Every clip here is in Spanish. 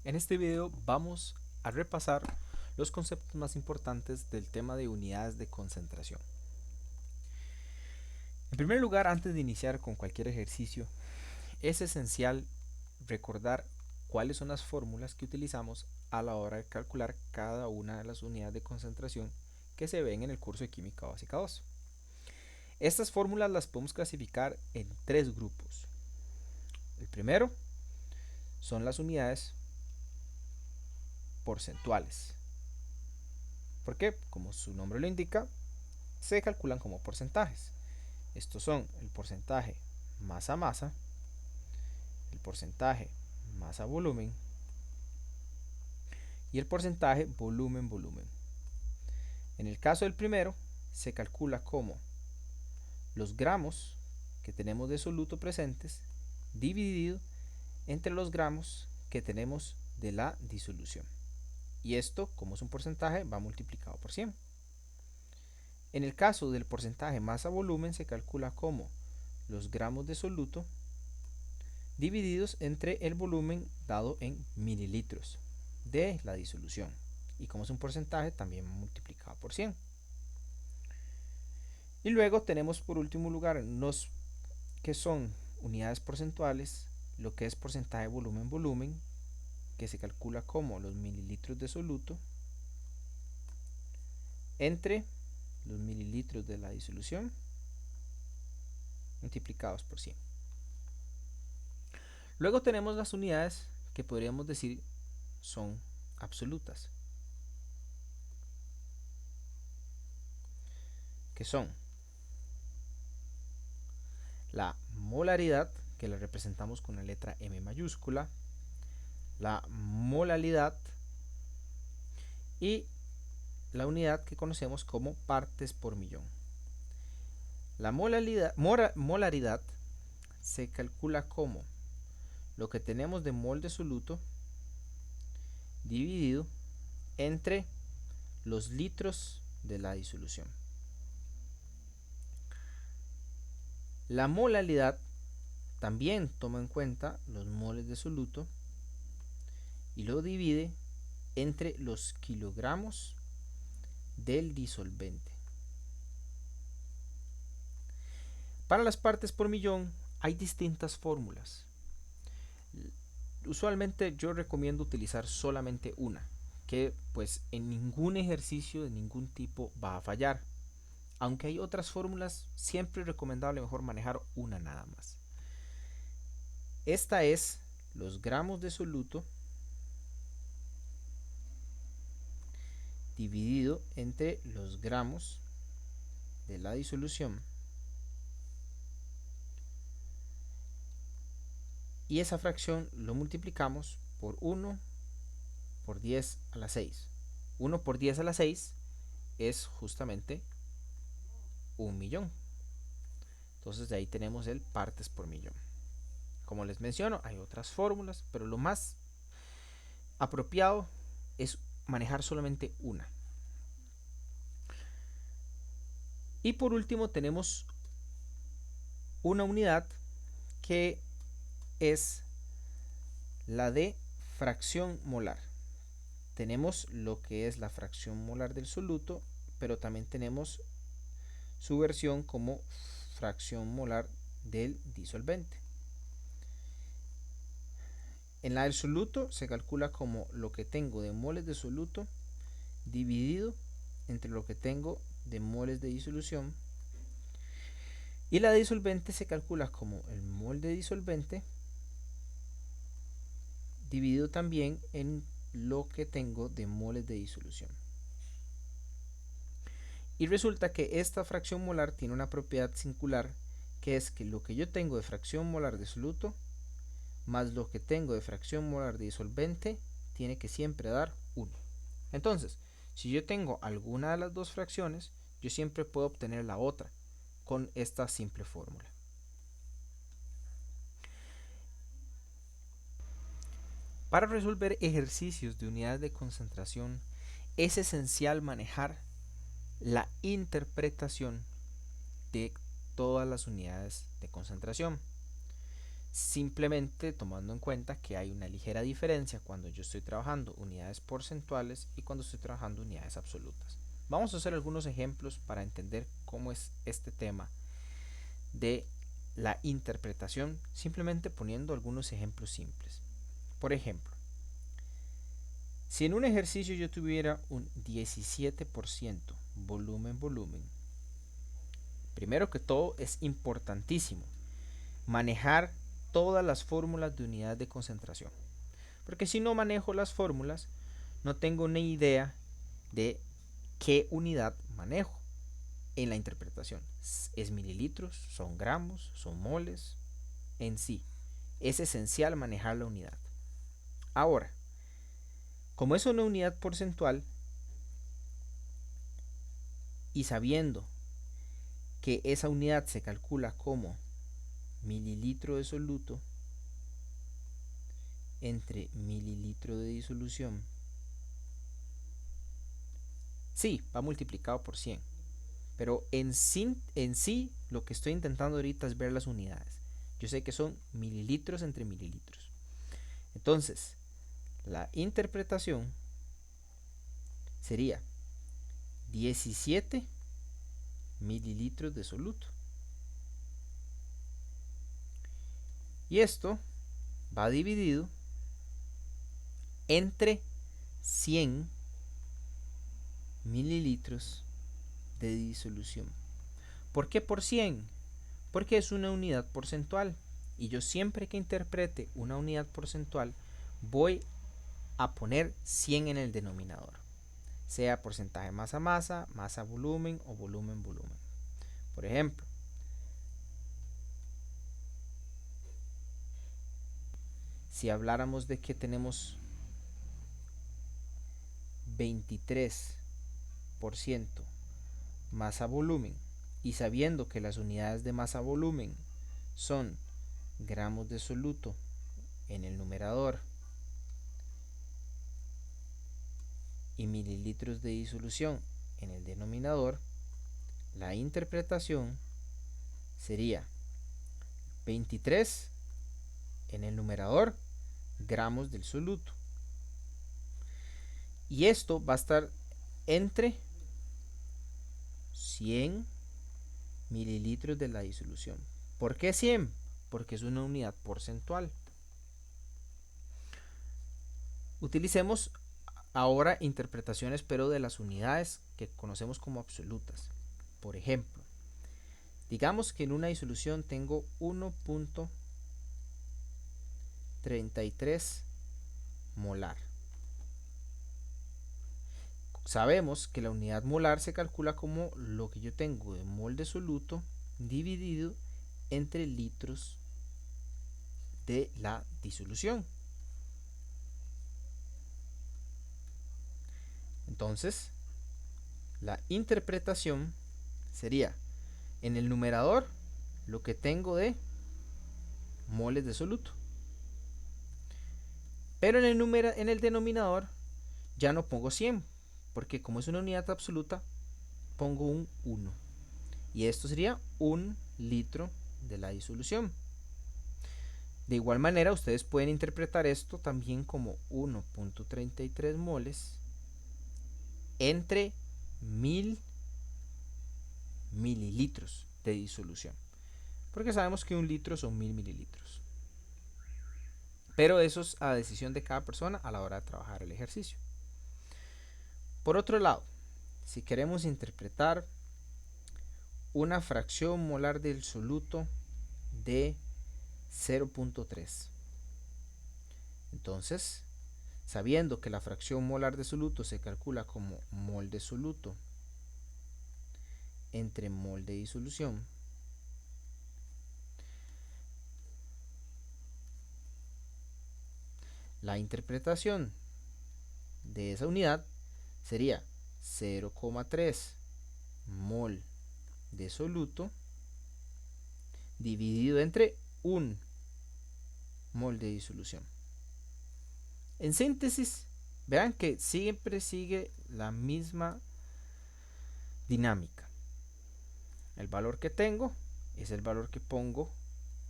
En este video vamos a repasar los conceptos más importantes del tema de unidades de concentración. En primer lugar, antes de iniciar con cualquier ejercicio, es esencial recordar cuáles son las fórmulas que utilizamos a la hora de calcular cada una de las unidades de concentración que se ven en el curso de Química Básica 2. Estas fórmulas las podemos clasificar en tres grupos. El primero son las unidades porcentuales. ¿Por qué? Como su nombre lo indica, se calculan como porcentajes. Estos son el porcentaje masa-masa, el porcentaje masa-volumen y el porcentaje volumen-volumen. En el caso del primero, se calcula como los gramos que tenemos de soluto presentes dividido entre los gramos que tenemos de la disolución. Y esto, como es un porcentaje, va multiplicado por 100. En el caso del porcentaje masa-volumen, se calcula como los gramos de soluto divididos entre el volumen dado en mililitros de la disolución. Y como es un porcentaje, también multiplicado por 100. Y luego tenemos por último lugar los que son unidades porcentuales, lo que es porcentaje volumen-volumen, que se calcula como los mililitros de soluto entre los mililitros de la disolución multiplicados por 100. Luego tenemos las unidades que podríamos decir son absolutas, que son la molaridad, que la representamos con la letra M mayúscula, la molalidad y la unidad que conocemos como partes por millón. La molaridad se calcula como lo que tenemos de mol de soluto dividido entre los litros de la disolución. La molalidad también toma en cuenta los moles de soluto y lo divide entre los kilogramos del disolvente. Para las partes por millón hay distintas fórmulas. Usualmente yo recomiendo utilizar solamente una, que pues en ningún ejercicio de ningún tipo va a fallar. Aunque hay otras fórmulas, siempre es recomendable mejor manejar una nada más. Esta es los gramos de soluto dividido entre los gramos de la disolución, y esa fracción lo multiplicamos por 1 por 10 a la 6. 1 por 10 a la 6 es justamente un millón. Entonces de ahí tenemos el partes por millón. Como les menciono, hay otras fórmulas, pero lo más apropiado es manejar solamente una. Y por último tenemos una unidad que es la de fracción molar. Tenemos lo que es la fracción molar del soluto, pero también tenemos su versión como fracción molar del disolvente. En la del soluto se calcula como lo que tengo de moles de soluto dividido entre lo que tengo de moles de disolución, y la disolvente se calcula como el mol de disolvente dividido también en lo que tengo de moles de disolución. Y resulta que esta fracción molar tiene una propiedad singular, que es que lo que yo tengo de fracción molar de soluto más lo que tengo de fracción molar de disolvente tiene que siempre dar 1. Entonces, si yo tengo alguna de las dos fracciones, yo siempre puedo obtener la otra con esta simple fórmula. Para resolver ejercicios de unidades de concentración es esencial manejar la interpretación de todas las unidades de concentración. simplemente tomando en cuenta que hay una ligera diferencia cuando yo estoy trabajando unidades porcentuales y cuando estoy trabajando unidades absolutas. Vamos a hacer algunos ejemplos para entender cómo es este tema de la interpretación, simplemente poniendo algunos ejemplos simples. Por ejemplo, si en un ejercicio yo tuviera un 17% volumen-volumen, primero que todo es importantísimo manejar todas las fórmulas de unidad de concentración. Porque si no manejo las fórmulas, no tengo ni idea de qué unidad manejo en la interpretación. ¿Es mililitros? ¿Son gramos? ¿Son moles? En sí, es esencial manejar la unidad. Ahora, como es una unidad porcentual y sabiendo que esa unidad se calcula como mililitro de soluto entre mililitro de disolución, sí, va multiplicado por 100. Pero en sí lo que estoy intentando ahorita es ver las unidades. Yo sé que son mililitros entre mililitros. Entonces, la interpretación sería 17 mililitros de soluto. Y esto va dividido entre 100 mililitros de disolución. ¿Por qué por 100? Porque es una unidad porcentual. Y yo siempre que interprete una unidad porcentual voy a poner 100 en el denominador. Sea porcentaje masa-masa, masa-volumen o volumen-volumen. Por ejemplo, si habláramos de que tenemos 23% masa-volumen y sabiendo que las unidades de masa-volumen son gramos de soluto en el numerador y mililitros de disolución en el denominador, la interpretación sería 23 en el numerador gramos del soluto. Y esto va a estar entre 100 mililitros de la disolución. ¿Por qué 100? Porque es una unidad porcentual. Utilicemos ahora interpretaciones pero de las unidades que conocemos como absolutas. Por ejemplo, digamos que en una disolución tengo 1.33 molar. Sabemos que la unidad molar se calcula como lo que yo tengo de mol de soluto dividido entre litros de la disolución. Entonces, la interpretación sería en el numerador lo que tengo de moles de soluto. Pero en el denominador ya no pongo 100, porque como es una unidad absoluta, pongo un 1. Y esto sería 1 litro de la disolución. De igual manera, ustedes pueden interpretar esto también como 1.33 moles entre 1000 mililitros de disolución. Porque sabemos que un litro son 1000 mililitros. Pero eso es a decisión de cada persona a la hora de trabajar el ejercicio. Por otro lado, si queremos interpretar una fracción molar del soluto de 0.3, entonces, sabiendo que la fracción molar de soluto se calcula como mol de soluto entre mol de disolución, la interpretación de esa unidad sería 0,3 mol de soluto dividido entre 1 mol de disolución. En síntesis, vean que siempre sigue la misma dinámica. El valor que tengo es el valor que pongo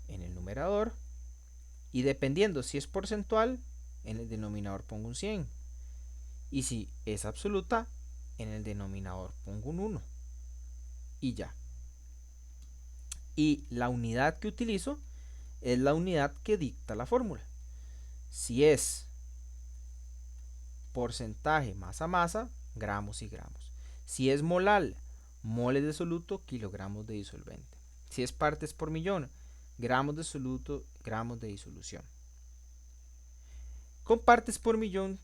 en el numerador Y dependiendo si es porcentual, en el denominador pongo un 100. Y si es absoluta, en el denominador pongo un 1. Y ya. Y la unidad que utilizo es la unidad que dicta la fórmula. Si es porcentaje masa, gramos y gramos. Si es molal, moles de soluto, kilogramos de disolvente. Si es partes por millón, gramos de soluto, gramos de disolución. Con partes por millón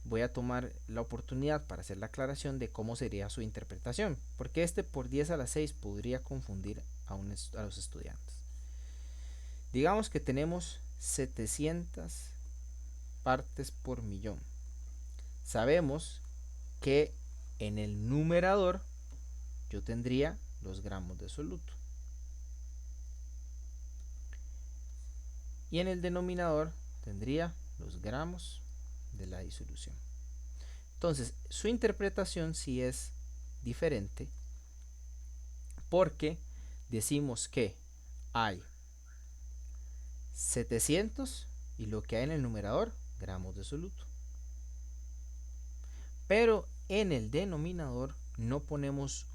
voy a tomar la oportunidad para hacer la aclaración de cómo sería su interpretación, porque este por 10 a la 6 podría confundir a los estudiantes. Digamos que tenemos 700 partes por millón. Sabemos que en el numerador yo tendría los gramos de soluto y en el denominador tendría los gramos de la disolución. Entonces su interpretación sí es diferente, porque decimos que hay 700 y lo que hay en el numerador, gramos de soluto. Pero en el denominador no ponemos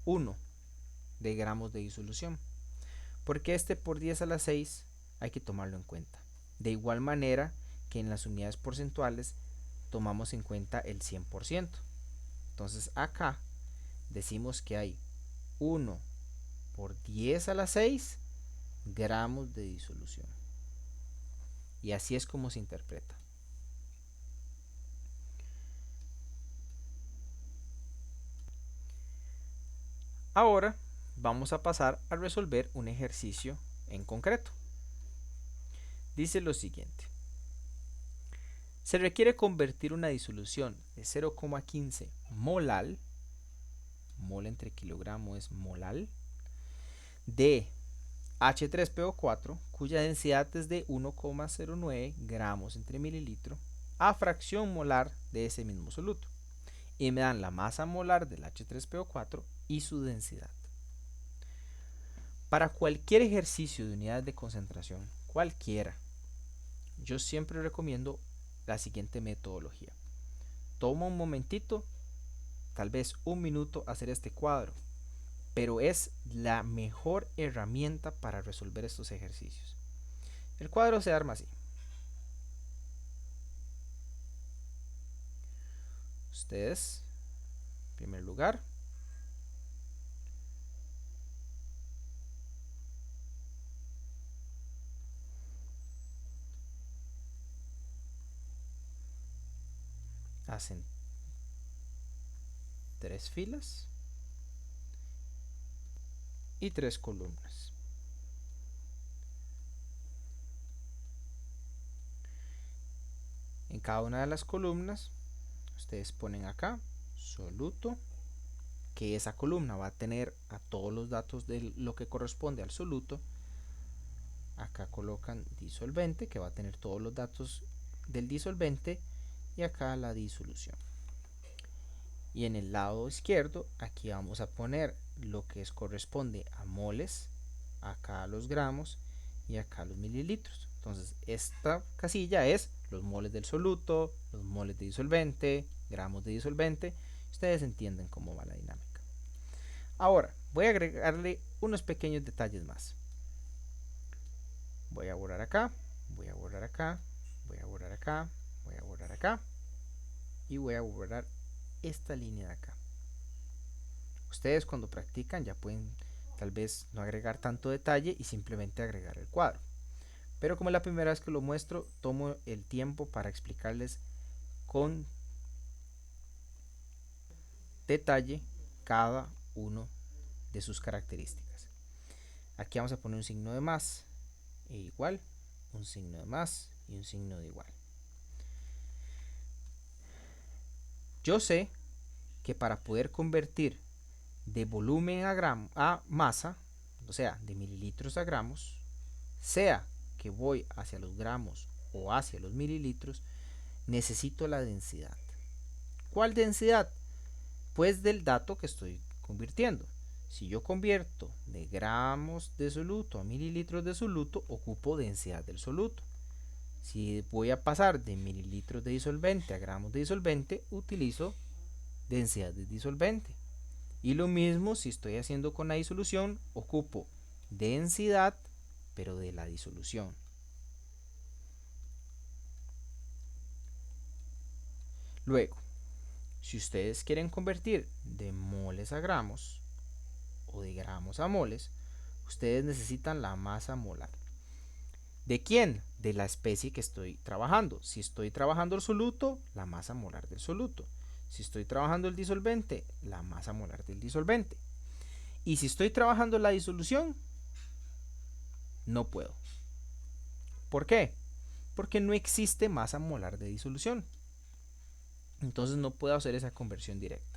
1 de gramos de disolución, porque este por 10 a la 6 hay que tomarlo en cuenta. De igual manera que en las unidades porcentuales tomamos en cuenta el 100%. Entonces acá decimos que hay 1 por 10 a la 6 gramos de disolución. Y así es como se interpreta. Ahora vamos a pasar a resolver un ejercicio en concreto. Dice lo siguiente. Se requiere convertir una disolución de 0,15 molal, mol entre kilogramo es molal, de H3PO4, cuya densidad es de 1,09 gramos entre mililitro, a fracción molar de ese mismo soluto. Y me dan la masa molar del H3PO4 y su densidad. Para cualquier ejercicio de unidades de concentración, cualquiera, yo siempre recomiendo la siguiente metodología. Toma un momentito, tal vez un minuto, hacer este cuadro, pero es la mejor herramienta para resolver estos ejercicios. El cuadro se arma así. Ustedes, en primer lugar, hacen 3 filas y 3 columnas. En cada una de las columnas ustedes ponen acá soluto, que esa columna va a tener a todos los datos de lo que corresponde al soluto. Acá colocan disolvente, que va a tener todos los datos del disolvente, y acá la disolución. Y en el lado izquierdo aquí vamos a poner lo que corresponde a moles, acá los gramos y acá los mililitros. Entonces esta casilla es los moles del soluto, los moles de disolvente, gramos de disolvente. Ustedes entienden cómo va la dinámica. Ahora voy a agregarle unos pequeños detalles más. Voy a borrar acá, voy a borrar acá, voy a borrar acá, voy a borrar acá y voy a borrar esta línea de acá. Ustedes cuando practican ya pueden tal vez no agregar tanto detalle y simplemente agregar el cuadro. Pero como es la primera vez que lo muestro, tomo el tiempo para explicarles con detalle cada uno de sus características. Aquí vamos a poner un signo de más e igual, un signo de más y un signo de igual. Yo sé que para poder convertir de volumen a masa, o sea, de mililitros a gramos, sea que voy hacia los gramos o hacia los mililitros, necesito la densidad. ¿Cuál densidad? Pues del dato que estoy convirtiendo. Si yo convierto de gramos de soluto a mililitros de soluto, ocupo densidad del soluto. Si voy a pasar de mililitros de disolvente a gramos de disolvente, utilizo densidad de disolvente. Y lo mismo si estoy haciendo con la disolución, ocupo densidad, pero de la disolución. Luego, si ustedes quieren convertir de moles a gramos o de gramos a moles, ustedes necesitan la masa molar. ¿De quién? De la especie que estoy trabajando. Si estoy trabajando el soluto, la masa molar del soluto. Si estoy trabajando el disolvente, la masa molar del disolvente. Y si estoy trabajando la disolución, no puedo. ¿Por qué? Porque no existe masa molar de disolución. Entonces no puedo hacer esa conversión directa.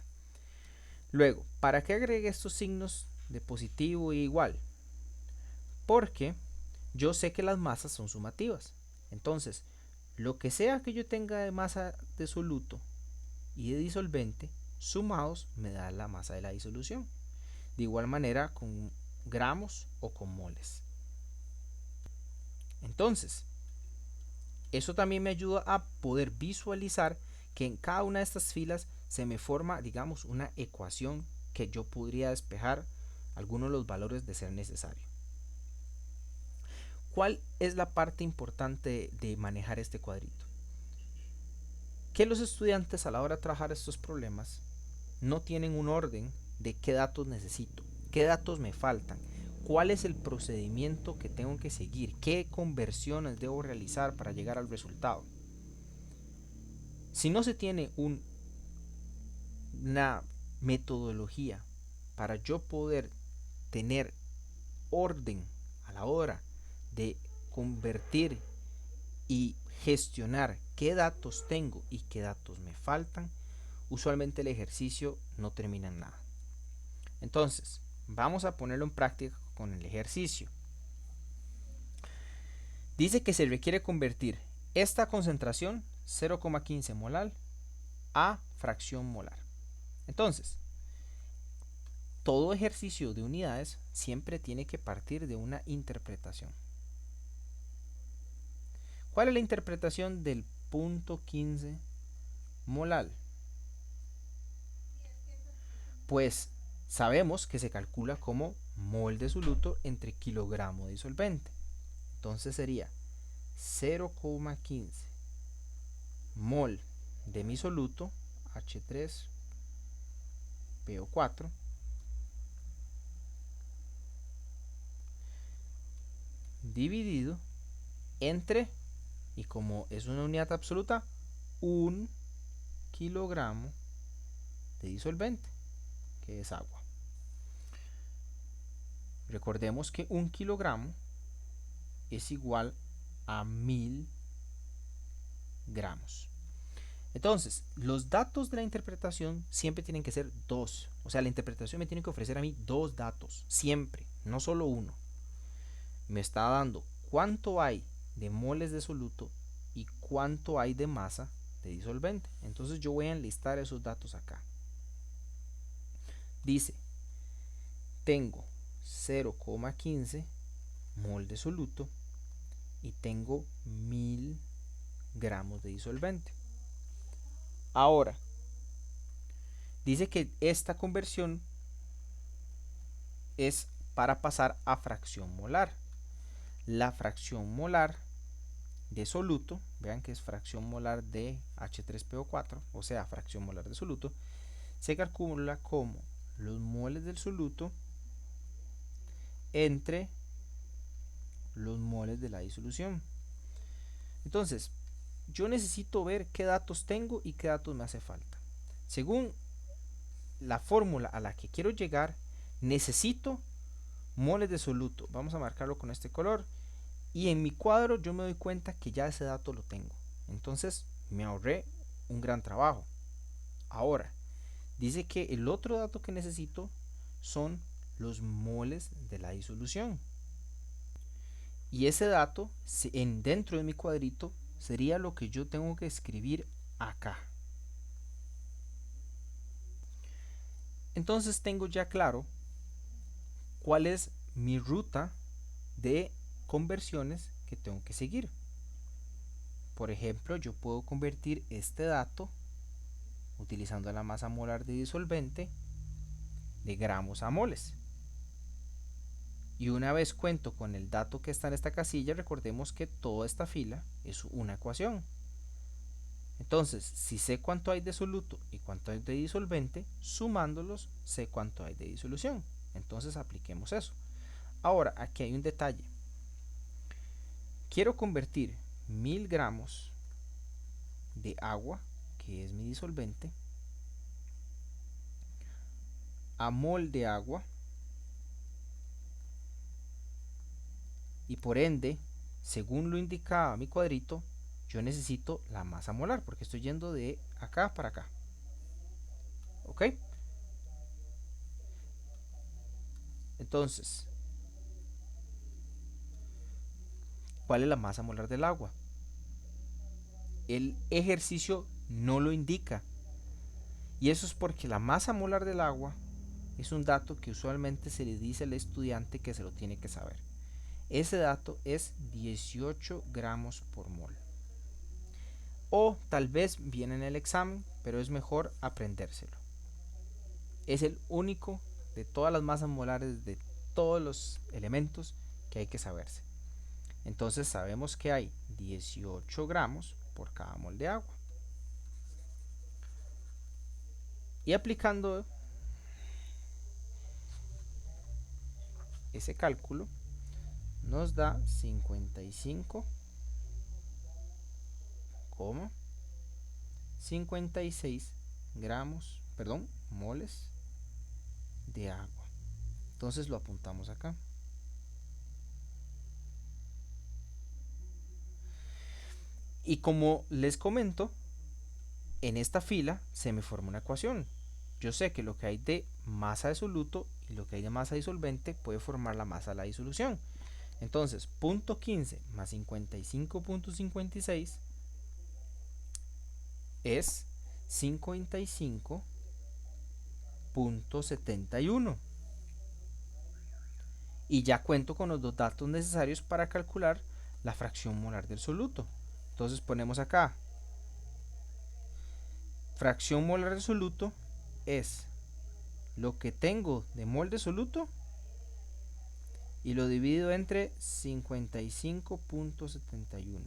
Luego, ¿para qué agregué estos signos de positivo e igual? Porque yo sé que las masas son sumativas. Entonces, lo que sea que yo tenga de masa de soluto y de disolvente, sumados me da la masa de la disolución. De igual manera con gramos o con moles. Entonces, eso también me ayuda a poder visualizar que en cada una de estas filas se me forma, digamos, una ecuación que yo podría despejar algunos de los valores de ser necesario. ¿Cuál es la parte importante de manejar este cuadrito? Que los estudiantes a la hora de trabajar estos problemas no tienen un orden de qué datos necesito, qué datos me faltan, cuál es el procedimiento que tengo que seguir, qué conversiones debo realizar para llegar al resultado. Si no se tiene una metodología para yo poder tener orden a la hora de convertir y gestionar qué datos tengo y qué datos me faltan, usualmente el ejercicio no termina en nada. Entonces, vamos a ponerlo en práctica con el ejercicio. Dice que se requiere convertir esta concentración 0,15 molar a fracción molar. Entonces, todo ejercicio de unidades siempre tiene que partir de una interpretación. ¿Cuál es la interpretación del punto 15 molar? Pues sabemos que se calcula como mol de soluto entre kilogramo de disolvente. Entonces sería 0,15 mol de mi soluto H3PO4 dividido entre, y como es una unidad absoluta, 1 kilogramo de disolvente, que es agua. Recordemos que 1 kilogramo es igual a 1000 gramos. Entonces, los datos de la interpretación siempre tienen que ser dos. O sea, la interpretación me tiene que ofrecer a mí dos datos, siempre, no solo uno. Me está dando cuánto hay de moles de soluto y cuánto hay de masa de disolvente. Entonces yo voy a enlistar esos datos acá. Dice, tengo 0,15 mol de soluto y tengo 1000 gramos de disolvente. Ahora, dice que esta conversión es para pasar a fracción molar. La fracción molar de soluto, vean que es fracción molar de H3PO4, o sea, fracción molar de soluto, se calcula como los moles del soluto entre los moles de la disolución. Entonces, yo necesito ver qué datos tengo y qué datos me hace falta. Según la fórmula a la que quiero llegar, necesito moles de soluto. Vamos a marcarlo con este color. Y en mi cuadro yo me doy cuenta que ya ese dato lo tengo. Entonces me ahorré un gran trabajo. Ahora, dice que el otro dato que necesito son los moles de la disolución. Y ese dato dentro de mi cuadrito sería lo que yo tengo que escribir acá. Entonces tengo ya claro cuál es mi ruta de conversiones que tengo que seguir. Por ejemplo, yo puedo convertir este dato utilizando la masa molar de disolvente de gramos a moles. Y una vez cuento con el dato que está en esta casilla, recordemos que toda esta fila es una ecuación. Entonces, si sé cuánto hay de soluto y cuánto hay de disolvente, sumándolos sé cuánto hay de disolución. Entonces apliquemos eso. Ahora, aquí hay un detalle. Quiero convertir 1000 gramos de agua, que es mi disolvente, a mol de agua, y por ende, según lo indicaba mi cuadrito, yo necesito la masa molar, porque estoy yendo de acá para acá. ¿Ok? Entonces, ¿cuál es la masa molar del agua? El ejercicio no lo indica. Y eso es porque la masa molar del agua es un dato que usualmente se le dice al estudiante que se lo tiene que saber. Ese dato es 18 gramos por mol. O tal vez viene en el examen, pero es mejor aprendérselo. Es el único de todas las masas molares de todos los elementos que hay que saberse. Entonces sabemos que hay 18 gramos por cada mol de agua. Y aplicando ese cálculo nos da 55,56 moles de agua. Entonces lo apuntamos acá. Y como les comento, en esta fila se me forma una ecuación. Yo sé que lo que hay de masa de soluto y lo que hay de masa disolvente puede formar la masa de la disolución. Entonces, 0.15 más 55.56 es 55.71. Y ya cuento con los dos datos necesarios para calcular la fracción molar del soluto. Entonces ponemos acá, fracción molar del soluto es lo que tengo de mol de soluto y lo divido entre 55.71.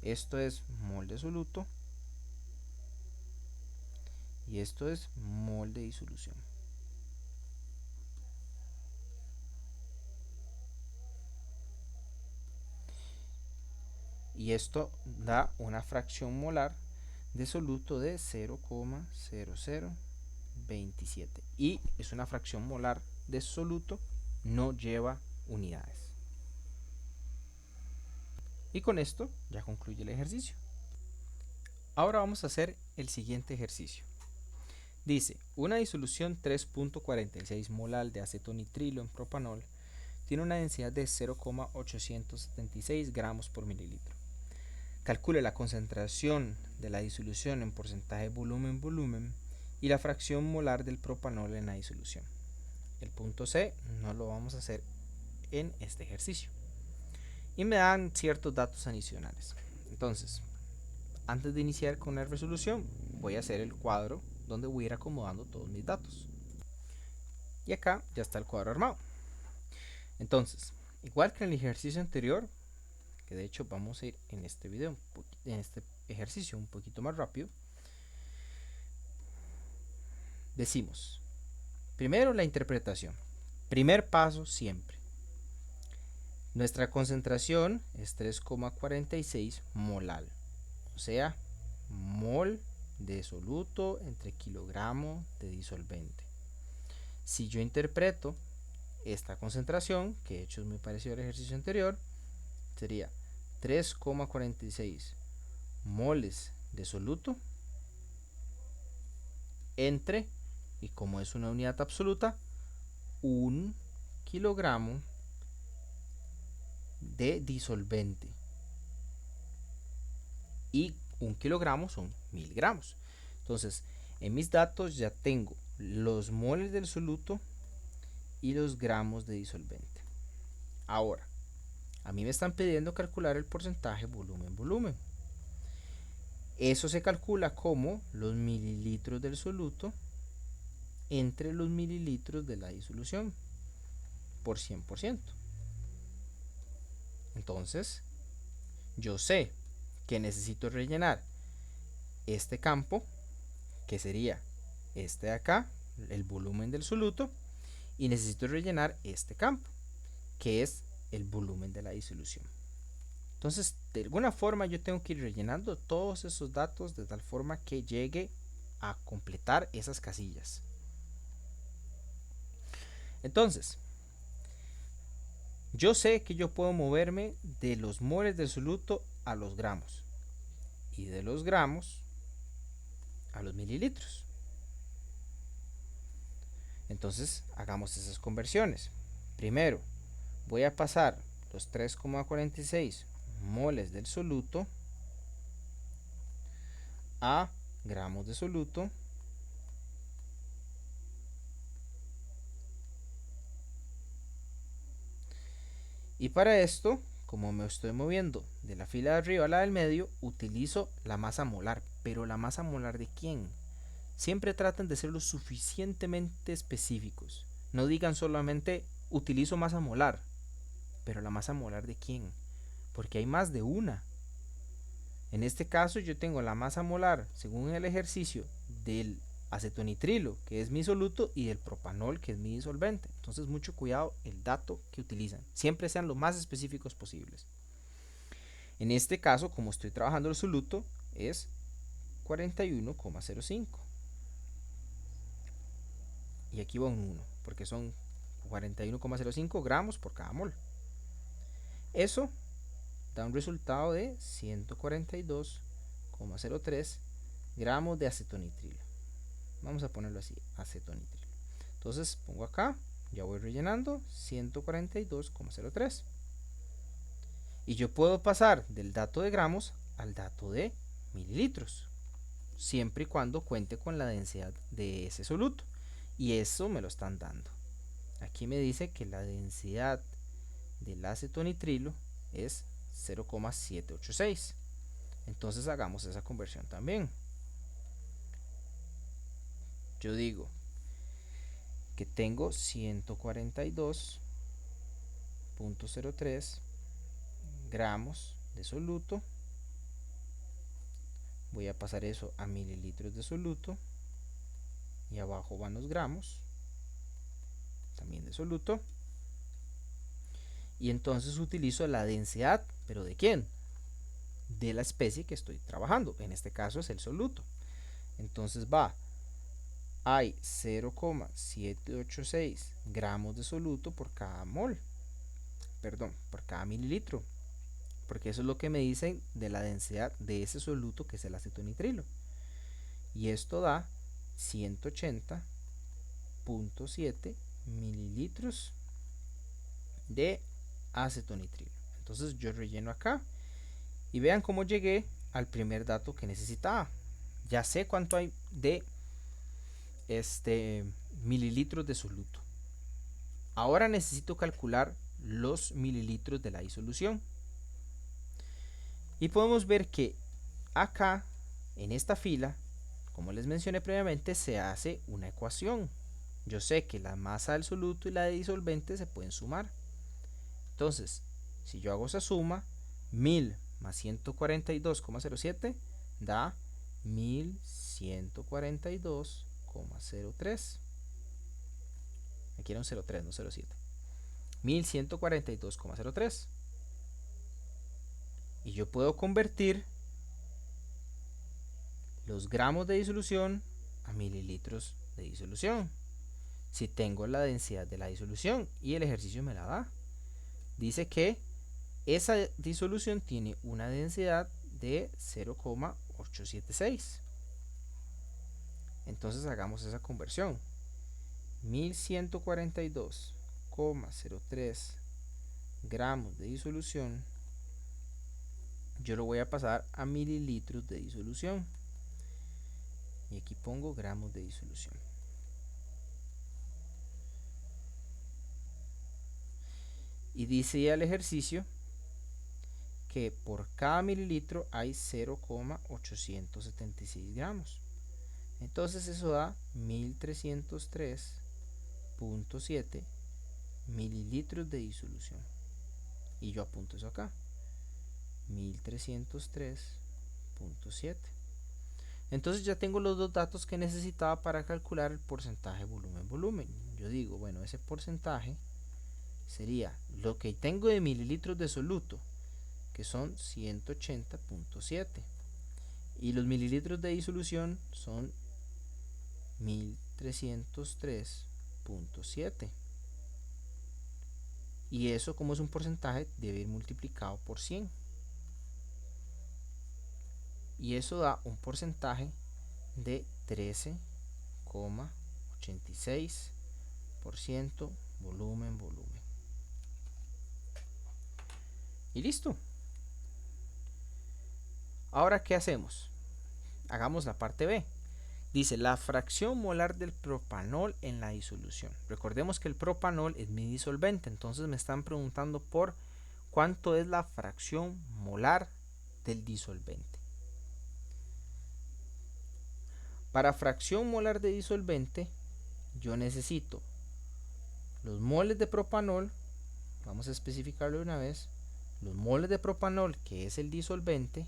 Esto es mol de soluto y esto es mol de disolución. Y esto da una fracción molar de soluto de 0,0027. Y es una fracción molar de soluto, no lleva unidades. Y con esto ya concluye el ejercicio. Ahora vamos a hacer el siguiente ejercicio. Dice, una disolución 3.46 molar de acetonitrilo en propanol tiene una densidad de 0,876 gramos por mililitro. Calcule la concentración de la disolución en porcentaje volumen-volumen y la fracción molar del propanol en la disolución. El punto C no lo vamos a hacer en este ejercicio. Y me dan ciertos datos adicionales. Entonces, antes de iniciar con la resolución, voy a hacer el cuadro donde voy a ir acomodando todos mis datos. Y acá ya está el cuadro armado. Entonces, igual que en el ejercicio anterior, que de hecho vamos a ir en este video, en este ejercicio un poquito más rápido, decimos, primero la interpretación. Primer paso siempre. Nuestra concentración es 3,46 molal, o sea, mol de soluto entre kilogramo de disolvente. Si yo interpreto esta concentración, que de hecho es muy parecido al ejercicio anterior, sería 3,46 moles de soluto entre, y como es una unidad absoluta, 1 kilogramo de disolvente. Y 1 kilogramo son 1000 gramos. Entonces, en mis datos ya tengo los moles del soluto y los gramos de disolvente. Ahora, a mí me están pidiendo calcular el porcentaje volumen-volumen. Eso se calcula como los mililitros del soluto entre los mililitros de la disolución por 100%. Entonces, yo sé que necesito rellenar este campo, que sería este de acá, el volumen del soluto, y necesito rellenar este campo, que es el volumen de la disolución. Entonces, de alguna forma yo tengo que ir rellenando todos esos datos de tal forma que llegue a completar esas casillas. Entonces, yo sé que yo puedo moverme de los moles del soluto a los gramos y de los gramos a los mililitros. Entonces, hagamos esas conversiones. Primero, voy a pasar los 3,46 moles del soluto a gramos de soluto, y para esto, como me estoy moviendo de la fila de arriba a la del medio, utilizo la masa molar. Pero la masa molar ¿de quién? Siempre traten de ser lo suficientemente específicos. No digan solamente utilizo masa molar. Pero la masa molar ¿de quién? Porque hay más de una. En este caso yo tengo la masa molar, según el ejercicio, del acetonitrilo, que es mi soluto, y del propanol, que es mi disolvente. Entonces mucho cuidado el dato que utilizan. Siempre sean lo más específicos posibles. En este caso, como estoy trabajando el soluto, es 41,05. Y aquí va un 1, porque son 41,05 gramos por cada mol. Eso da un resultado de 142,03 gramos de acetonitrilo. Vamos a ponerlo así, acetonitrilo. Entonces pongo acá, ya voy rellenando 142,03. Y yo puedo pasar del dato de gramos al dato de mililitros, siempre y cuando cuente con la densidad de ese soluto. Y eso me lo están dando. Aquí me dice que la densidad del acetonitrilo es 0,786. Entonces hagamos esa conversión también. Yo digo que tengo 142,03 gramos de soluto. Voy a pasar eso a mililitros de soluto. Y abajo van los gramos también de soluto. Y entonces utilizo la densidad, ¿pero de quién? De la especie que estoy trabajando. En este caso es el soluto. Entonces hay 0,786 gramos de soluto por cada mol. Perdón, por cada mililitro. Porque eso es lo que me dicen de la densidad de ese soluto, que es el acetonitrilo. Y esto da 180,7 mililitros de acetonitrilo. Entonces yo relleno acá y vean cómo llegué al primer dato que necesitaba. Ya sé cuánto hay de mililitros de soluto. Ahora necesito calcular los mililitros de la disolución. Y podemos ver que acá, en esta fila, como les mencioné previamente, se hace una ecuación. Yo sé que la masa del soluto y la de disolvente se pueden sumar. Entonces, si yo hago esa suma, 1000 más 142,07 da 1142,03. Aquí era un 03, no 07. 1142,03. Y yo puedo convertir los gramos de disolución a mililitros de disolución, si tengo la densidad de la disolución, y el ejercicio me la da. Dice que esa disolución tiene una densidad de 0,876. Entonces hagamos esa conversión. 1142,03 gramos de disolución, yo lo voy a pasar a mililitros de disolución. Y aquí pongo gramos de disolución. Y dice el ejercicio que por cada mililitro hay 0,876 gramos. Entonces eso da 1303.7 mililitros de disolución. Y yo apunto eso acá. 1303.7. Entonces ya tengo los dos datos que necesitaba para calcular el porcentaje volumen-volumen. Yo digo, bueno, ese porcentaje sería lo que tengo de mililitros de soluto, que son 180.7, y los mililitros de disolución son 1303.7, y eso, como es un porcentaje, debe ir multiplicado por 100, y eso da un porcentaje de 13,86% volumen. Y listo. Ahora, ¿qué hacemos? Hagamos la parte B. Dice la fracción molar del propanol en la disolución. Recordemos que el propanol es mi disolvente, entonces me están preguntando por cuánto es la fracción molar del disolvente. Para fracción molar de disolvente, yo necesito los moles de propanol, vamos a especificarlo de una vez, los moles de propanol, que es el disolvente,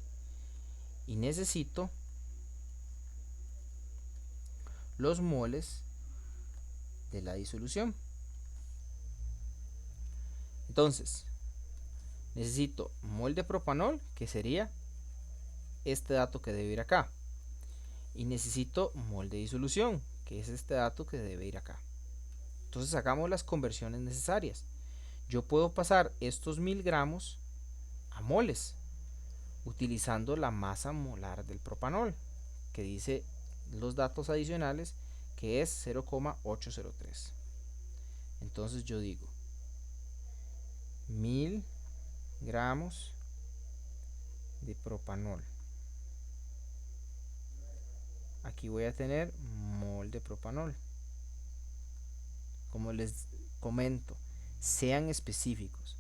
y necesito los moles de la disolución. Entonces, necesito mol de propanol, que sería este dato que debe ir acá, y necesito mol de disolución, que es este dato que debe ir acá. Entonces hagamos las conversiones necesarias. Yo puedo pasar estos 1000 gramos a moles utilizando la masa molar del propanol, que dice los datos adicionales, que es 0,803. Entonces yo digo 1000 gramos de propanol. Aquí voy a tener mol de propanol. Como les comento, sean específicos.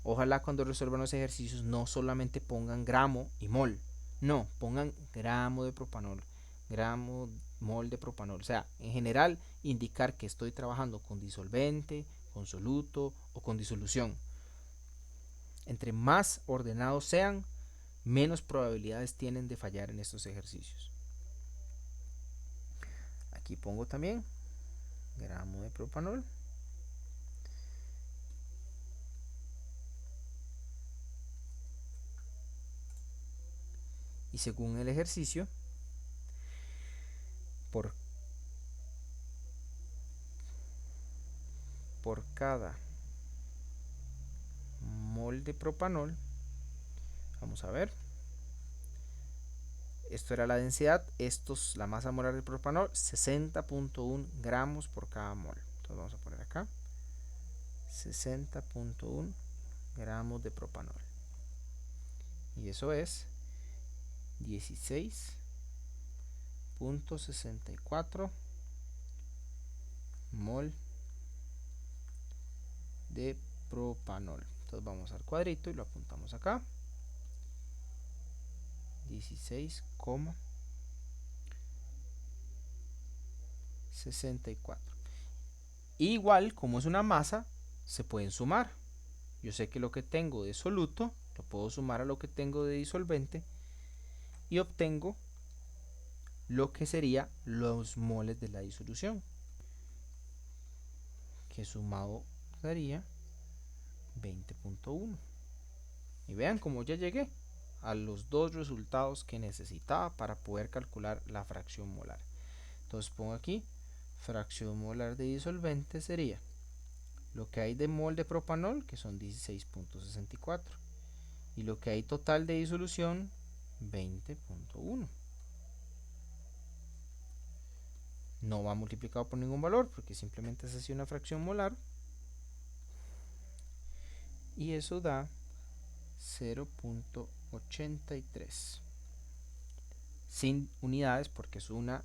Ojalá cuando resuelvan los ejercicios no solamente pongan gramo y mol, no, pongan gramo de propanol, gramo, mol de propanol. O sea, en general indicar que estoy trabajando con disolvente, con soluto o con disolución. Entre más ordenados sean, menos probabilidades tienen de fallar en estos ejercicios. Aquí pongo también gramo de propanol. Y según el ejercicio, por cada mol de propanol, vamos a ver, esto era la densidad, esto es la masa molar del propanol, 60.1 gramos por cada mol. Entonces vamos a poner acá 60.1 gramos de propanol, y eso es 16.64 mol de propanol. Entonces vamos al cuadrito y lo apuntamos acá, 16,64. Igual, como es una masa, se pueden sumar. Yo sé que lo que tengo de soluto lo puedo sumar a lo que tengo de disolvente y obtengo lo que sería los moles de la disolución, que sumado daría 20.1. Y vean cómo ya llegué a los dos resultados que necesitaba para poder calcular la fracción molar. Entonces pongo aquí fracción molar de disolvente sería lo que hay de mol de propanol, que son 16.64, y lo que hay total de disolución, 20.1. No va multiplicado por ningún valor porque simplemente es así una fracción molar, y eso da 0.83 sin unidades porque es una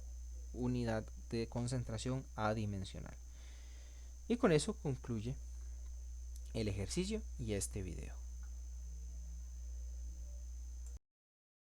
unidad de concentración adimensional. Y con eso concluye el ejercicio y este video.